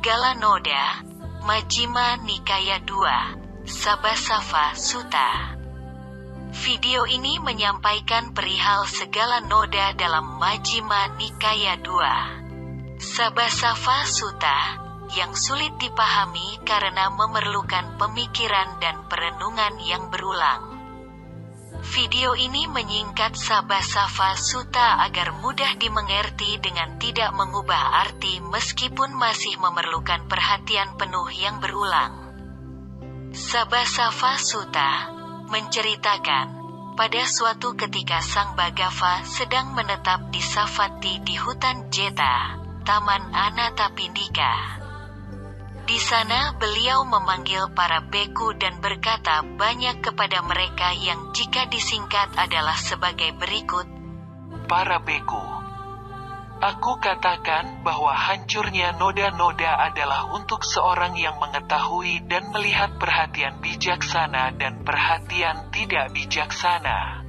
Segala Noda, Majjhima Nikaya 2, Sabbasava Sutta. Video ini menyampaikan perihal segala noda dalam Majjhima Nikaya 2, Sabbasava Sutta, yang sulit dipahami karena memerlukan pemikiran dan perenungan yang berulang. Video ini menyingkat Sabbasava Sutta agar mudah dimengerti dengan tidak mengubah arti meskipun masih memerlukan perhatian penuh yang berulang. Sabbasava Sutta menceritakan, pada suatu ketika Sang Bhaggava sedang menetap di Savatthi di hutan Jeta, Taman Anathapindika. Di sana beliau memanggil para beku dan berkata banyak kepada mereka yang jika disingkat adalah sebagai berikut. Para beku, aku katakan bahwa hancurnya noda-noda adalah untuk seorang yang mengetahui dan melihat perhatian bijaksana dan perhatian tidak bijaksana.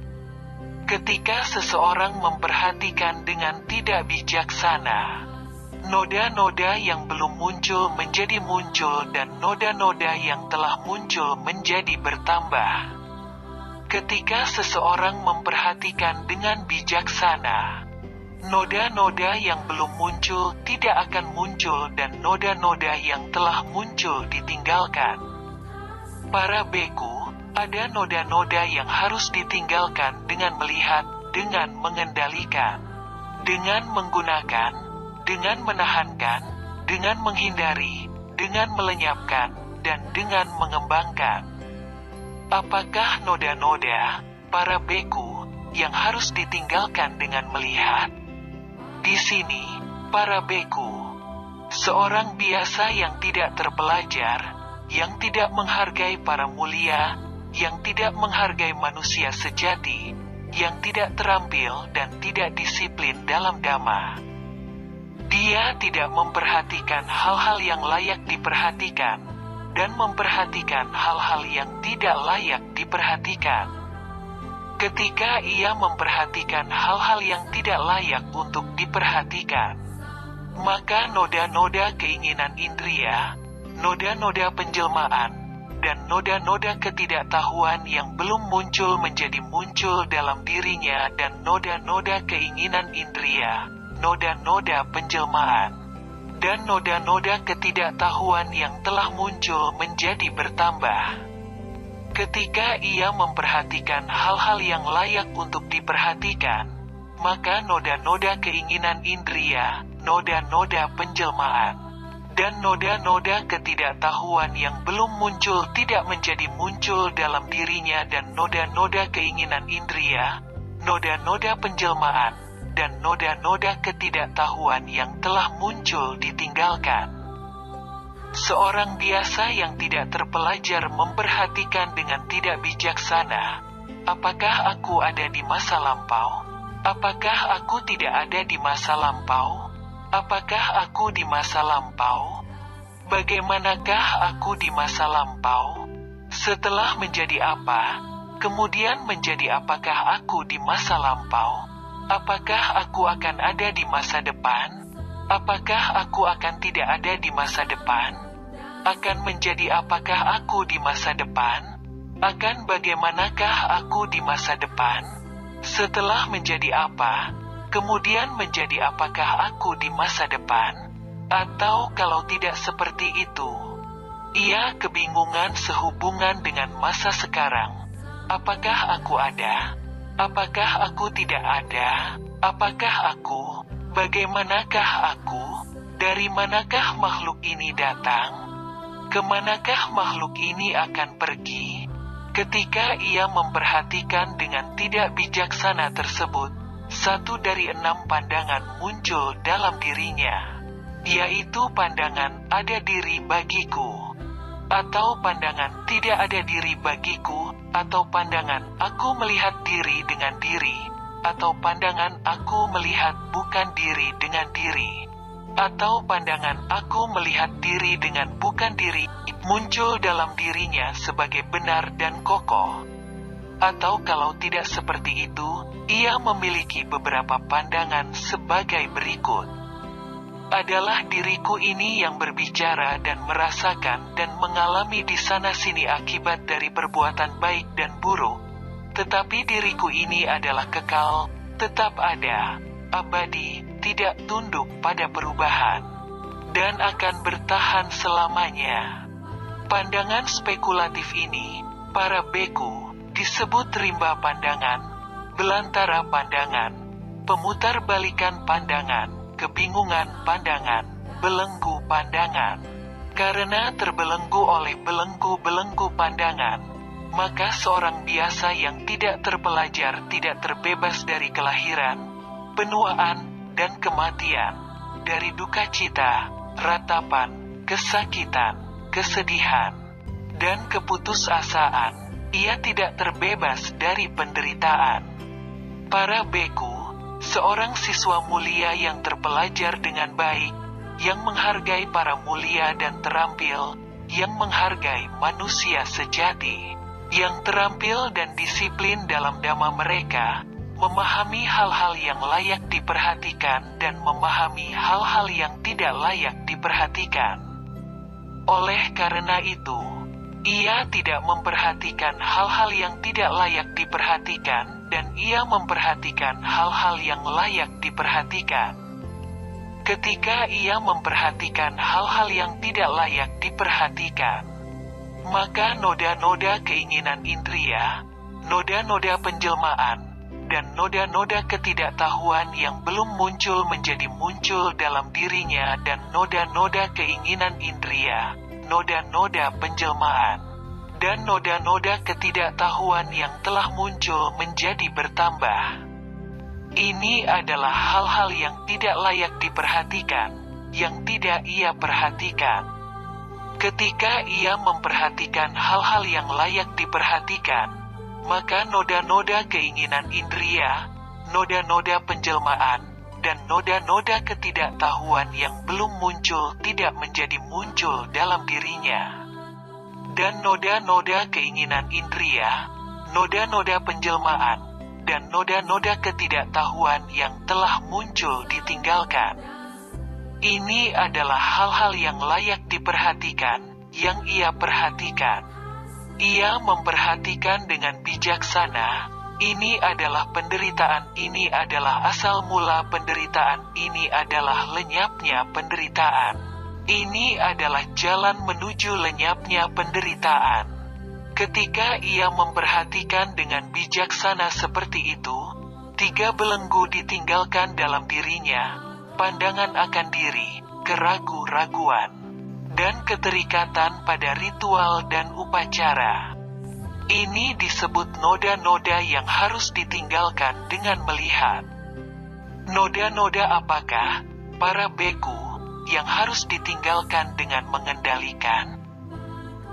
Ketika seseorang memperhatikan dengan tidak bijaksana, noda-noda yang belum muncul menjadi muncul dan noda-noda yang telah muncul menjadi bertambah. Ketika seseorang memperhatikan dengan bijaksana, noda-noda yang belum muncul tidak akan muncul dan noda-noda yang telah muncul ditinggalkan. Para beku, ada noda-noda yang harus ditinggalkan dengan melihat, dengan mengendalikan, dengan menggunakan, dengan menahankan, dengan menghindari, dengan melenyapkan, dan dengan mengembangkan. Apakah noda-noda, para beku, yang harus ditinggalkan dengan melihat? Di sini, para beku, seorang biasa yang tidak terpelajar, yang tidak menghargai para mulia, yang tidak menghargai manusia sejati, yang tidak terampil dan tidak disiplin dalam dhamma. Dia tidak memperhatikan hal-hal yang layak diperhatikan, dan memperhatikan hal-hal yang tidak layak diperhatikan. Ketika ia memperhatikan hal-hal yang tidak layak untuk diperhatikan, maka noda-noda keinginan indria, noda-noda penjelmaan, dan noda-noda ketidaktahuan yang belum muncul menjadi muncul dalam dirinya dan noda-noda keinginan indria, noda-noda penjelmaan, dan noda-noda ketidaktahuan yang telah muncul menjadi bertambah. Ketika ia memperhatikan hal-hal yang layak untuk diperhatikan, maka noda-noda keinginan indria, noda-noda penjelmaan, dan noda-noda ketidaktahuan yang belum muncul tidak menjadi muncul dalam dirinya dan noda-noda keinginan indria, noda-noda penjelmaan, dan noda-noda ketidaktahuan yang telah muncul ditinggalkan. Seorang biasa yang tidak terpelajar memperhatikan dengan tidak bijaksana, apakah aku ada di masa lampau? Apakah aku tidak ada di masa lampau? Apakah aku di masa lampau? Bagaimanakah aku di masa lampau? Setelah menjadi apa? Kemudian menjadi apakah aku di masa lampau? Apakah aku akan ada di masa depan? Apakah aku akan tidak ada di masa depan? Akan menjadi apakah aku di masa depan? Akan bagaimanakah aku di masa depan? Setelah menjadi apa? Kemudian menjadi apakah aku di masa depan? Atau kalau tidak seperti itu, ia kebingungan sehubungan dengan masa sekarang. Apakah aku ada? Apakah aku tidak ada? Apakah aku? Bagaimanakah aku? Dari manakah makhluk ini datang? Kemanakah makhluk ini akan pergi? Ketika ia memperhatikan dengan tidak bijaksana tersebut, satu dari 6 pandangan muncul dalam dirinya, yaitu pandangan ada diri bagiku, atau pandangan tidak ada diri bagiku, atau pandangan aku melihat diri dengan diri, atau pandangan aku melihat bukan diri dengan diri, atau pandangan aku melihat diri dengan bukan diri, muncul dalam dirinya sebagai benar dan kokoh. Atau kalau tidak seperti itu, ia memiliki beberapa pandangan sebagai berikut. Adalah diriku ini yang berbicara dan merasakan dan mengalami di sana-sini akibat dari perbuatan baik dan buruk. Tetapi diriku ini adalah kekal, tetap ada, abadi, tidak tunduk pada perubahan, dan akan bertahan selamanya. Pandangan spekulatif ini, para beku, disebut rimba pandangan, belantara pandangan, pemutarbalikan pandangan, kebingungan pandangan, belenggu pandangan. Karena terbelenggu oleh belenggu-belenggu pandangan, maka seorang biasa yang tidak terpelajar tidak terbebas dari kelahiran, penuaan, dan kematian, dari duka cita, ratapan, kesakitan, kesedihan, dan keputusasaan. Ia tidak terbebas dari penderitaan. Para beku, seorang siswa mulia yang terpelajar dengan baik, yang menghargai para mulia dan terampil, yang menghargai manusia sejati, yang terampil dan disiplin dalam dhamma mereka, memahami hal-hal yang layak diperhatikan dan memahami hal-hal yang tidak layak diperhatikan. Oleh karena itu, ia tidak memperhatikan hal-hal yang tidak layak diperhatikan, dan ia memperhatikan hal-hal yang layak diperhatikan. Ketika ia memperhatikan hal-hal yang tidak layak diperhatikan, maka noda-noda keinginan indria, noda-noda penjelmaan, dan noda-noda ketidaktahuan yang belum muncul menjadi muncul dalam dirinya, dan noda-noda keinginan indria, noda-noda penjelmaan, dan noda-noda ketidaktahuan yang telah muncul menjadi bertambah. Ini adalah hal-hal yang tidak layak diperhatikan, yang tidak ia perhatikan. Ketika ia memperhatikan hal-hal yang layak diperhatikan, maka noda-noda keinginan indria, noda-noda penjelmaan, dan noda-noda ketidaktahuan yang belum muncul tidak menjadi muncul dalam dirinya. Dan noda-noda keinginan indria, noda-noda penjelmaan, dan noda-noda ketidaktahuan yang telah muncul ditinggalkan. Ini adalah hal-hal yang layak diperhatikan, yang ia perhatikan. Ia memperhatikan dengan bijaksana. Ini adalah penderitaan, ini adalah asal mula penderitaan, ini adalah lenyapnya penderitaan. Ini adalah jalan menuju lenyapnya penderitaan. Ketika ia memperhatikan dengan bijaksana seperti itu, 3 belenggu ditinggalkan dalam dirinya, pandangan akan diri, keragu-raguan, dan keterikatan pada ritual dan upacara. Ini disebut noda-noda yang harus ditinggalkan dengan melihat. Noda-noda apakah, para beku, yang harus ditinggalkan dengan mengendalikan?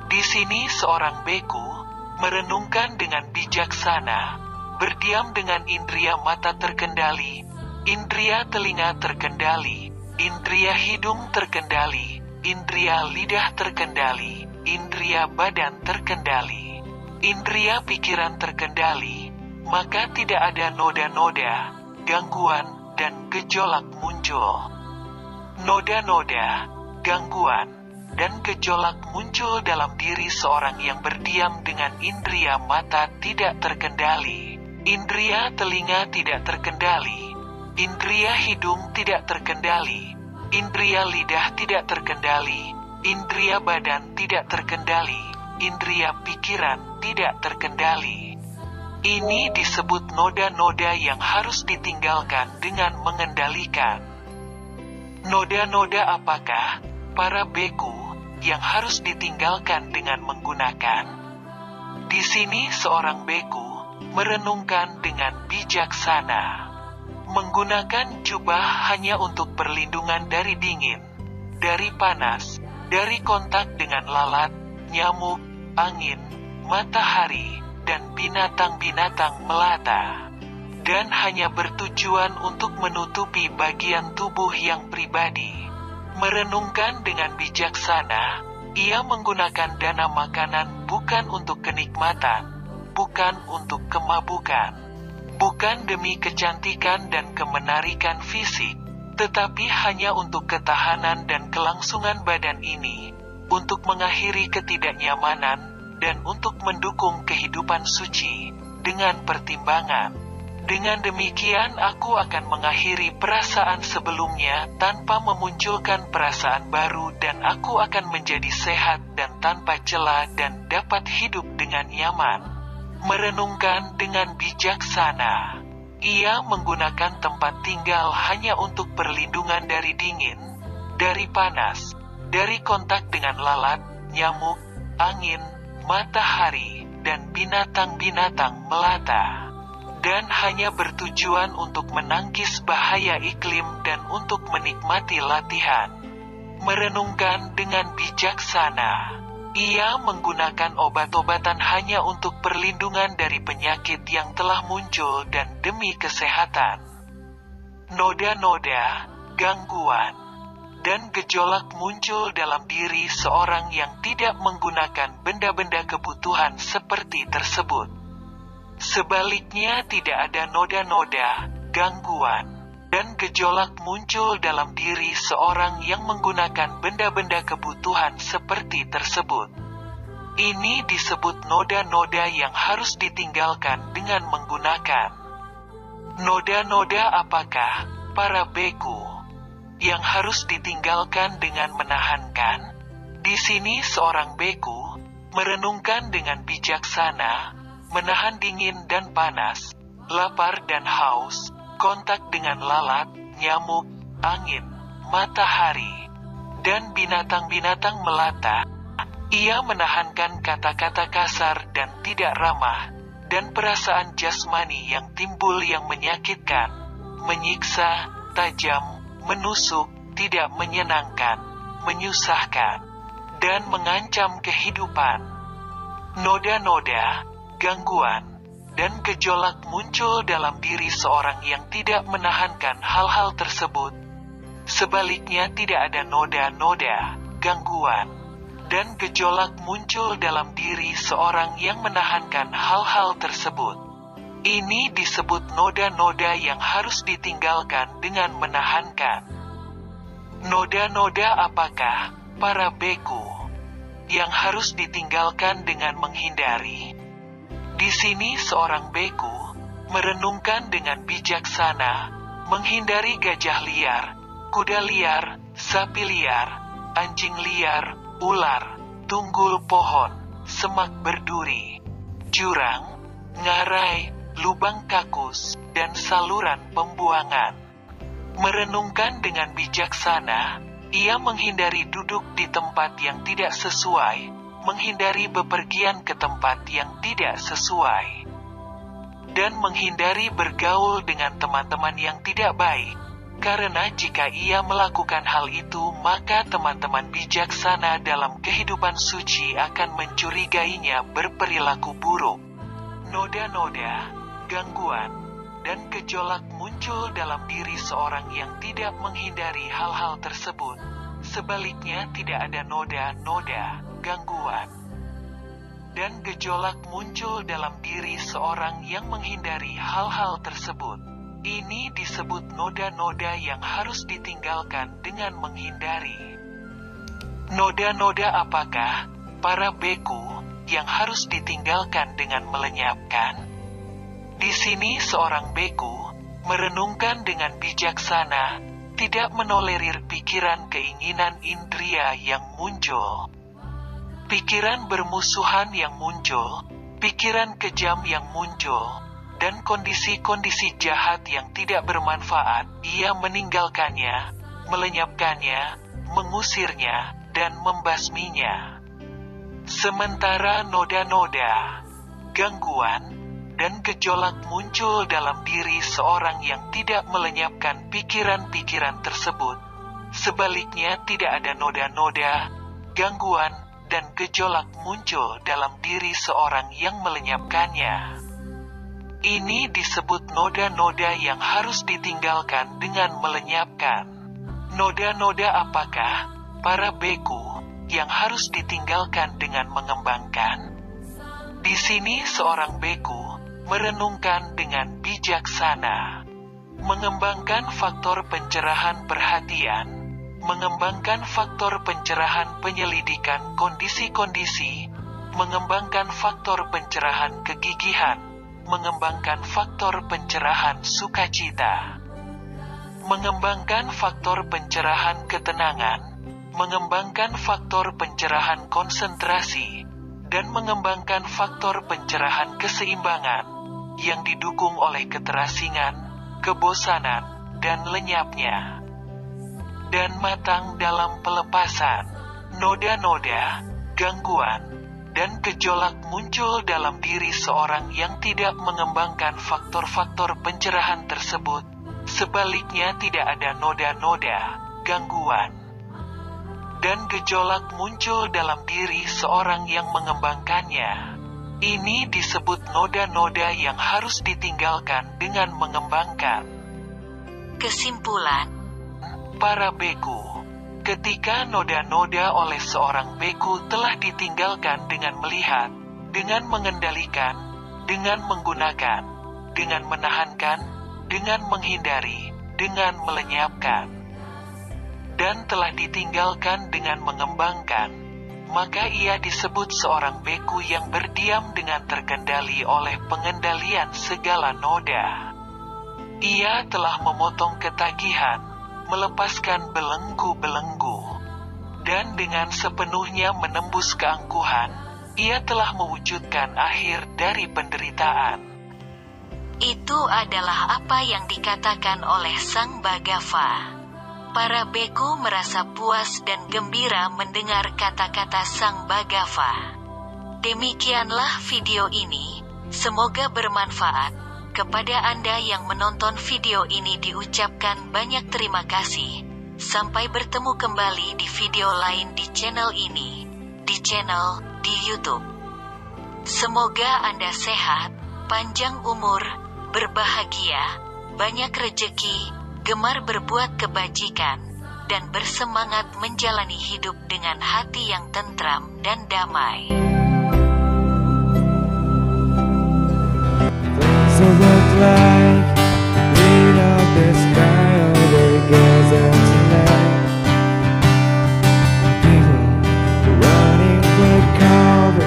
Di sini seorang beku merenungkan dengan bijaksana, berdiam dengan indria mata terkendali, indria telinga terkendali, indria hidung terkendali, indria lidah terkendali, indria badan terkendali, indria pikiran terkendali, maka tidak ada noda-noda, gangguan, dan gejolak muncul. Noda-noda, gangguan, dan gejolak muncul dalam diri seorang yang berdiam dengan indria mata tidak terkendali, indria telinga tidak terkendali, indria hidung tidak terkendali, indria lidah tidak terkendali, indria badan tidak terkendali, indria pikiran tidak terkendali. Ini disebut noda-noda yang harus ditinggalkan dengan mengendalikan. Noda-noda apakah, para beku, yang harus ditinggalkan dengan menggunakan? Di sini seorang beku merenungkan dengan bijaksana. Menggunakan jubah hanya untuk perlindungan dari dingin, dari panas, dari kontak dengan lalat, nyamuk, angin, matahari, dan binatang-binatang melata. Dan hanya bertujuan untuk menutupi bagian tubuh yang pribadi. Merenungkan dengan bijaksana, ia menggunakan dana makanan bukan untuk kenikmatan, bukan untuk kemabukan, bukan demi kecantikan dan kemenarikan fisik, tetapi hanya untuk ketahanan dan kelangsungan badan ini, untuk mengakhiri ketidaknyamanan, dan untuk mendukung kehidupan suci, dengan pertimbangan. Dengan demikian aku akan mengakhiri perasaan sebelumnya tanpa memunculkan perasaan baru dan aku akan menjadi sehat dan tanpa celah dan dapat hidup dengan nyaman. Merenungkan dengan bijaksana. Ia menggunakan tempat tinggal hanya untuk perlindungan dari dingin, dari panas, dari kontak dengan lalat, nyamuk, angin, matahari, dan binatang-binatang melata. Dan hanya bertujuan untuk menangkis bahaya iklim dan untuk menikmati latihan. Merenungkan dengan bijaksana. Ia menggunakan obat-obatan hanya untuk perlindungan dari penyakit yang telah muncul dan demi kesehatan. Noda-noda, gangguan, dan gejolak muncul dalam diri seorang yang tidak menggunakan benda-benda kebutuhan seperti tersebut. Sebaliknya tidak ada noda-noda, gangguan, dan gejolak muncul dalam diri seorang yang menggunakan benda-benda kebutuhan seperti tersebut. Ini disebut noda-noda yang harus ditinggalkan dengan menggunakan. Noda-noda apakah, para beku, yang harus ditinggalkan dengan menahankan? Di sini seorang beku merenungkan dengan bijaksana, menahan dingin dan panas, lapar dan haus, kontak dengan lalat, nyamuk, angin, matahari, dan binatang-binatang melata. Ia menahankan kata-kata kasar dan tidak ramah, dan perasaan jasmani yang timbul yang menyakitkan, menyiksa, tajam, menusuk, tidak menyenangkan, menyusahkan, dan mengancam kehidupan. Noda-noda, gangguan, dan gejolak muncul dalam diri seorang yang tidak menahankan hal-hal tersebut. Sebaliknya tidak ada noda-noda, gangguan, dan gejolak muncul dalam diri seorang yang menahankan hal-hal tersebut. Ini disebut noda-noda yang harus ditinggalkan dengan menahankan. Noda-noda apakah, para beku, yang harus ditinggalkan dengan menghindari? Di sini seorang beku merenungkan dengan bijaksana, menghindari gajah liar, kuda liar, sapi liar, anjing liar, ular, tunggul pohon, semak berduri, jurang, ngarai, lubang kakus, dan saluran pembuangan. Merenungkan dengan bijaksana, ia menghindari duduk di tempat yang tidak sesuai, menghindari bepergian ke tempat yang tidak sesuai, dan menghindari bergaul dengan teman-teman yang tidak baik, karena jika ia melakukan hal itu maka teman-teman bijaksana dalam kehidupan suci akan mencurigainya berperilaku buruk. Noda-noda, gangguan, dan gejolak muncul dalam diri seorang yang tidak menghindari hal-hal tersebut. Sebaliknya tidak ada noda-noda, gangguan, dan gejolak muncul dalam diri seorang yang menghindari hal-hal tersebut. Ini disebut noda-noda yang harus ditinggalkan dengan menghindari. Noda-noda apakah, para beku, yang harus ditinggalkan dengan melenyapkan? Di sini seorang beku merenungkan dengan bijaksana, tidak menolerir pikiran keinginan indria yang muncul, pikiran bermusuhan yang muncul, pikiran kejam yang muncul, dan kondisi-kondisi jahat yang tidak bermanfaat. Ia meninggalkannya, melenyapkannya, mengusirnya, dan membasminya. Sementara noda-noda, gangguan, dan gejolak muncul dalam diri seorang yang tidak melenyapkan pikiran-pikiran tersebut. Sebaliknya tidak ada noda-noda, gangguan, dan gejolak muncul dalam diri seorang yang melenyapkannya. Ini disebut noda-noda yang harus ditinggalkan dengan melenyapkan. Noda-noda apakah, para beku, yang harus ditinggalkan dengan mengembangkan? Di sini seorang beku merenungkan dengan bijaksana, Mengembangkan faktor pencerahan perhatian, mengembangkan faktor pencerahan penyelidikan kondisi-kondisi, mengembangkan faktor pencerahan kegigihan, mengembangkan faktor pencerahan sukacita, mengembangkan faktor pencerahan ketenangan, mengembangkan faktor pencerahan konsentrasi, dan mengembangkan faktor pencerahan keseimbangan yang didukung oleh keterasingan, kebosanan, dan lenyapnya. Dan matang dalam pelepasan, noda-noda, gangguan, dan gejolak muncul dalam diri seorang yang tidak mengembangkan faktor-faktor pencerahan tersebut. Sebaliknya tidak ada noda-noda, gangguan, dan gejolak muncul dalam diri seorang yang mengembangkannya. Ini disebut noda-noda yang harus ditinggalkan dengan mengembangkan. Kesimpulan, para beku, ketika noda-noda oleh seorang beku telah ditinggalkan dengan melihat, dengan mengendalikan, dengan menggunakan, dengan menahankan, dengan menghindari, dengan melenyapkan, dan telah ditinggalkan dengan mengembangkan, maka ia disebut seorang beku yang berdiam dengan terkendali oleh pengendalian segala noda. Ia telah memotong ketagihan, melepaskan belenggu-belenggu, dan dengan sepenuhnya menembus keangkuhan, ia telah mewujudkan akhir dari penderitaan. itu adalah apa yang dikatakan oleh Sang Bhagava. Para beku merasa puas dan gembira mendengar kata-kata Sang Bhagava. Demikianlah video ini, semoga bermanfaat. Kepada Anda yang menonton video ini diucapkan banyak terima kasih. Sampai bertemu kembali di video lain di channel ini, di channel di YouTube. Semoga Anda sehat, panjang umur, berbahagia, banyak rejeki, gemar berbuat kebajikan, dan bersemangat menjalani hidup dengan hati yang tentram dan damai. So look like read out the sky over Gaza tonight. People running for cover,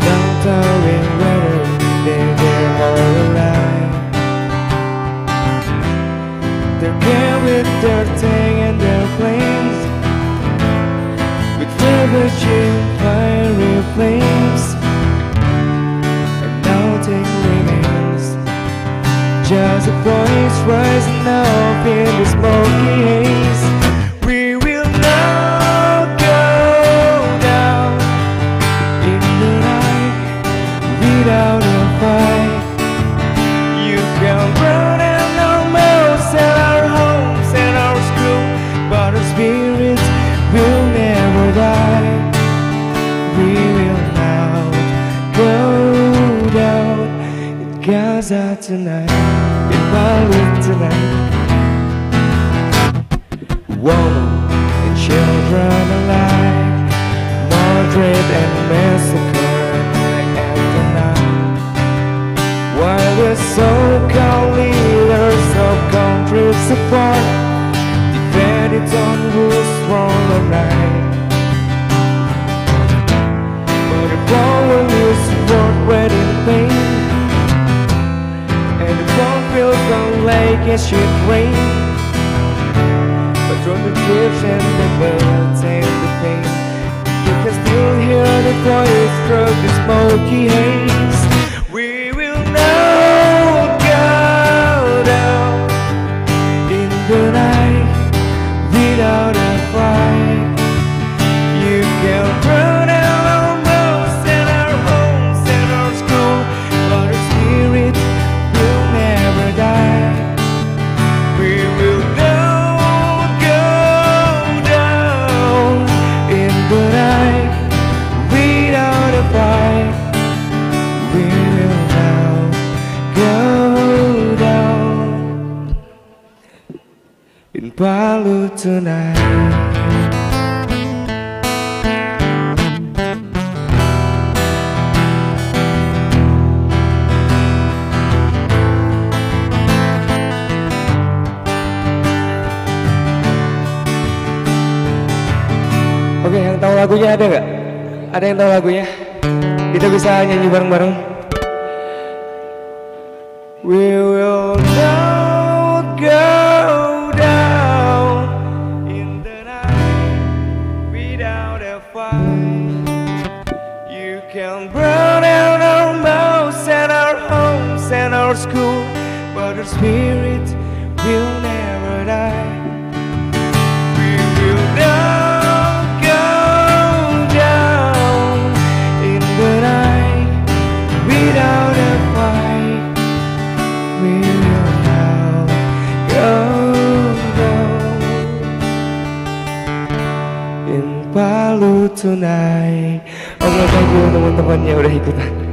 don't knowing whether they're all alive. They're here with their tank and their planes, with ravaging fiery flames, and nothing remains. Just a voice rising up in the smoky haze. We will not go down in the night without a fight. You can burn and almost and our homes and our school, but our spirits will never die. We will not go down in Gaza tonight, in Berlin tonight. Women and children alike, murdered and massacred night after night, while the so-called leaders of countries apart defended on who's wrong or right. But if all is worth waiting pain, and the world feels like it should rain, but through the tears and the birds and the pain, you can still hear the voice through the smoky haze. We will not go down in the night without a fight. You can burn out our homes and our homes and our school, but our spirit will never die. We will not go down in the night without a fight. We will now go down in Palu tonight. Oke, yang tahu lagunya ada nggak? Ada yang tahu lagunya? Kita bisa nyanyi bareng-bareng. We will not go down in the night without a fight. You can burn out our mouths and our homes and our school, but our spirit will never die. We will not go down in the night without a fight. We will now go down in Palu tonight. Oke, thank you teman-temannya udah ikutan.